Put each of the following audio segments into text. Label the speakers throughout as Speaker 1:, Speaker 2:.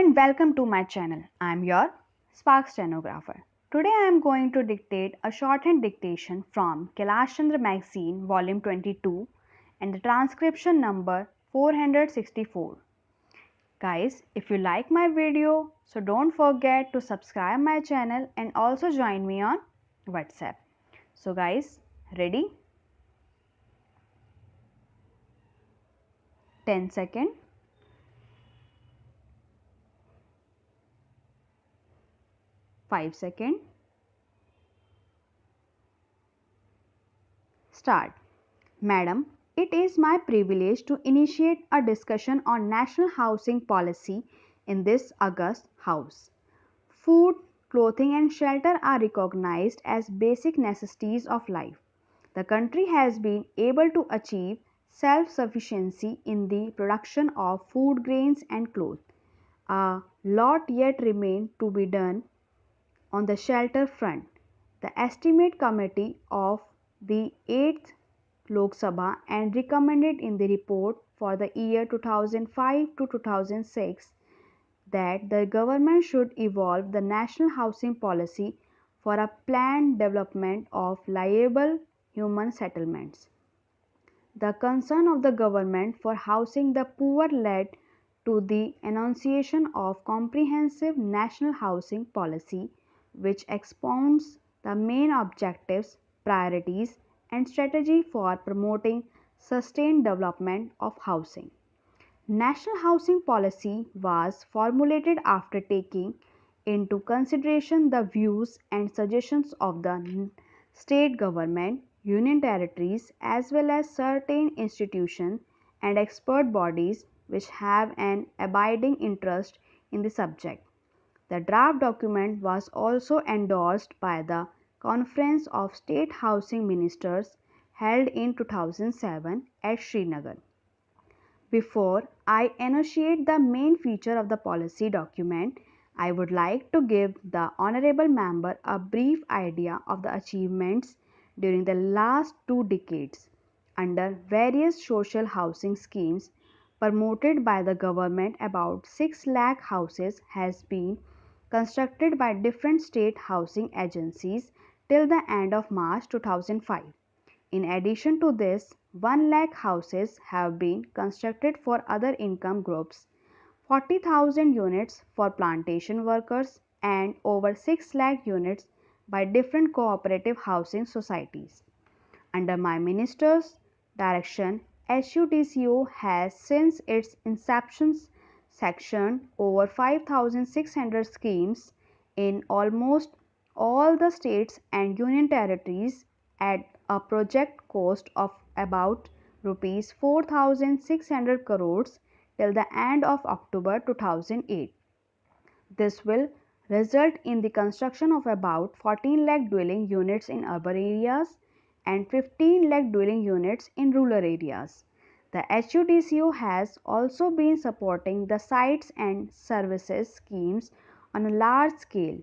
Speaker 1: and welcome to my channel. I am your SPARX Stenographer. Today I am going to dictate a shorthand dictation from KAILASH CHANDRA magazine volume 22 and the transcription number 464. Guys, if you like my video, so don't forget to subscribe my channel and also join me on WhatsApp. So guys, ready? 10 seconds. 5 seconds. Start. Madam, it is my privilege to initiate a discussion on national housing policy in this august house. Food, clothing and shelter are recognized as basic necessities of life. The country has been able to achieve self-sufficiency in the production of food grains and clothes. A lot yet remains to be done on the shelter front. The Estimate Committee of the 8th Lok Sabha and recommended in the report for the year 2005 to 2006 that the government should evolve the national housing policy for a planned development of liable human settlements. The concern of the government for housing the poor led to the enunciation of comprehensive national housing policy which expounds the main objectives, priorities and strategy for promoting sustained development of housing. National housing policy was formulated after taking into consideration the views and suggestions of the state government, union territories as well as certain institutions and expert bodies which have an abiding interest in the subject. The draft document was also endorsed by the Conference of State Housing Ministers held in 2007 at Srinagar. Before I enunciate the main feature of the policy document, I would like to give the honorable member a brief idea of the achievements during the last 2 decades under various social housing schemes promoted by the government. About 6 lakh houses has been constructed by different state housing agencies till the end of March 2005. In addition to this, 1 lakh houses have been constructed for other income groups, 40,000 units for plantation workers and over 6 lakh units by different cooperative housing societies. Under my minister's direction, SUDCO has since its inception sectioned over 5,600 schemes in almost all the states and union territories at a project cost of about rupees 4,600 crores till the end of October 2008. This will result in the construction of about 14 lakh dwelling units in urban areas and 15 lakh dwelling units in rural areas. The HUDCO has also been supporting the sites and services schemes on a large scale.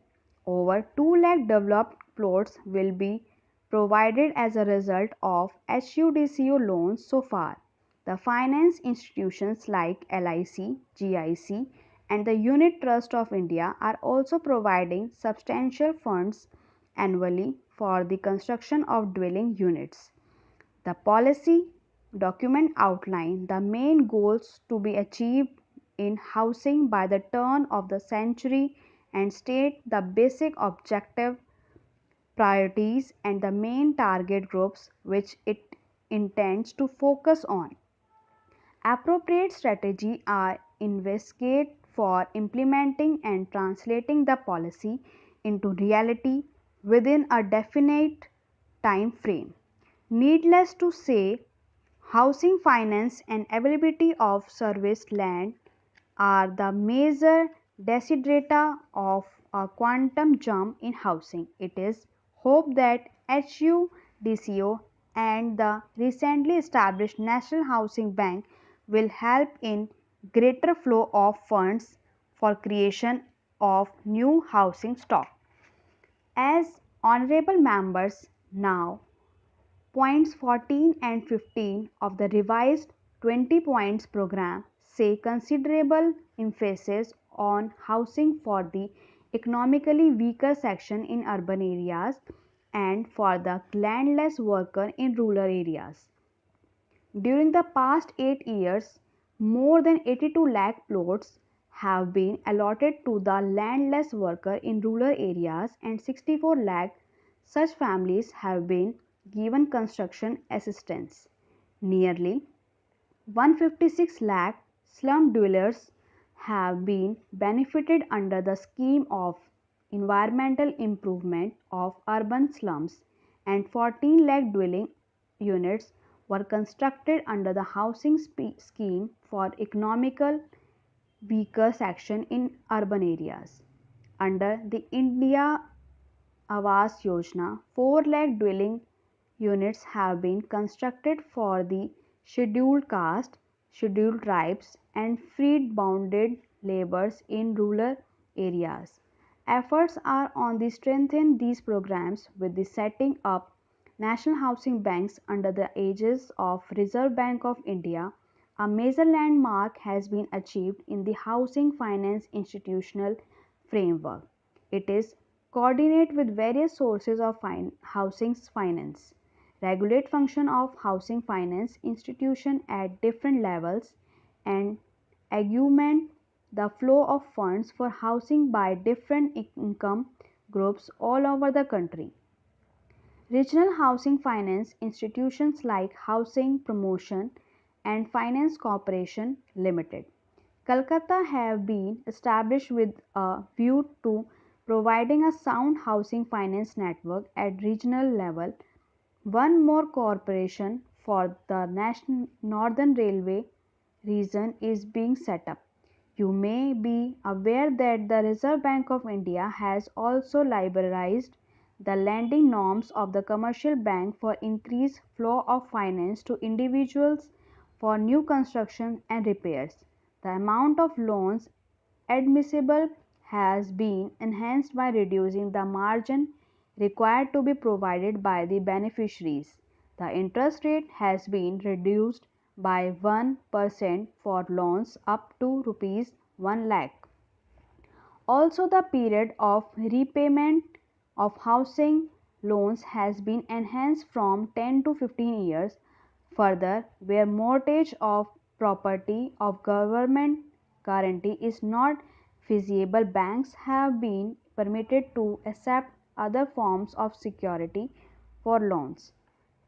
Speaker 1: Over 2 lakh developed plots will be provided as a result of HUDCO loans so far. The finance institutions like LIC, GIC and the Unit Trust of India are also providing substantial funds annually for the construction of dwelling units. The policy document outlines the main goals to be achieved in housing by the turn of the century and state the basic objective, priorities and the main target groups which it intends to focus on. Appropriate strategies are investigated for implementing and translating the policy into reality within a definite time frame. Needless to say, housing finance and availability of serviced land are the major desiderata of a quantum jump in housing. It is hoped that HUDCO and the recently established National Housing Bank will help in greater flow of funds for creation of new housing stock. As honorable members now, points 14 and 15 of the revised 20 points program say considerable emphasis on housing for the economically weaker section in urban areas and for the landless worker in rural areas. During the past 8 years, more than 82 lakh plots have been allotted to the landless worker in rural areas and 64 lakh such families have been given construction assistance. Nearly 156 lakh slum dwellers have been benefited under the scheme of environmental improvement of urban slums and 14 lakh dwelling units were constructed under the housing scheme for economical weaker section in urban areas. Under the India Awas Yojana, 4 lakh dwelling units have been constructed for the scheduled caste, scheduled tribes, and freed bonded laborers in rural areas. Efforts are on to strengthen these programs with the setting up national housing banks under the aegis of Reserve Bank of India. A major landmark has been achieved in the housing finance institutional framework. It is coordinate with various sources of housing finance, regulate function of housing finance institution at different levels, and augment the flow of funds for housing by different income groups all over the country. Regional housing finance institutions like Housing Promotion and Finance Corporation Limited, Kolkata have been established with a view to providing a sound housing finance network at regional level. One more corporation for the National Northern Railway region is being set up. You may be aware that the Reserve Bank of India has also liberalized the lending norms of the commercial bank for increased flow of finance to individuals for new construction and repairs. The amount of loans admissible has been enhanced by reducing the margin required to be provided by the beneficiaries. The interest rate has been reduced by 1% for loans up to rupees 1 lakh. Also, the period of repayment of housing loans has been enhanced from 10 to 15 years. Further, where mortgage of property of government guarantee is not feasible, banks have been permitted to accept other forms of security for loans.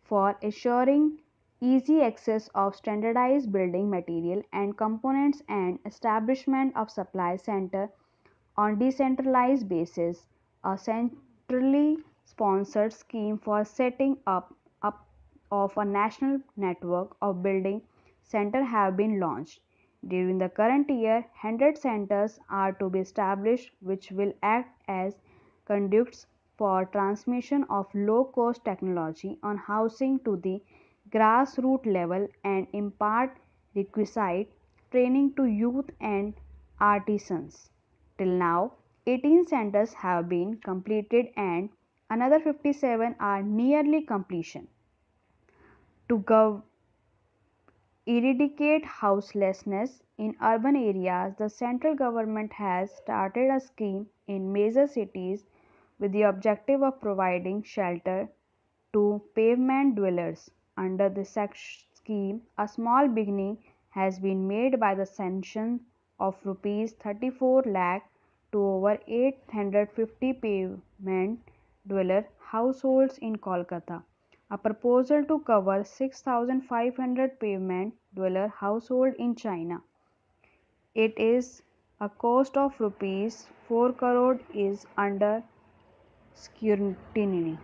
Speaker 1: For assuring easy access of standardized building material and components and establishment of supply center on decentralized basis, a centrally sponsored scheme for setting up of a national network of building centers have been launched. During the current year, 100 centers are to be established which will act as conduits for transmission of low-cost technology on housing to the grassroots level and impart requisite training to youth and artisans. Till now, 18 centers have been completed and another 57 are nearly completion. To eradicate houselessness in urban areas, the central government has started a scheme in major cities with the objective of providing shelter to pavement dwellers. Under this scheme, a small beginning has been made by the sanction of rupees 34 lakh to over 850 pavement dweller households in Kolkata. A proposal to cover 6,500 pavement dweller households in China. It is a cost of rupees 4 crore is under scrutiny.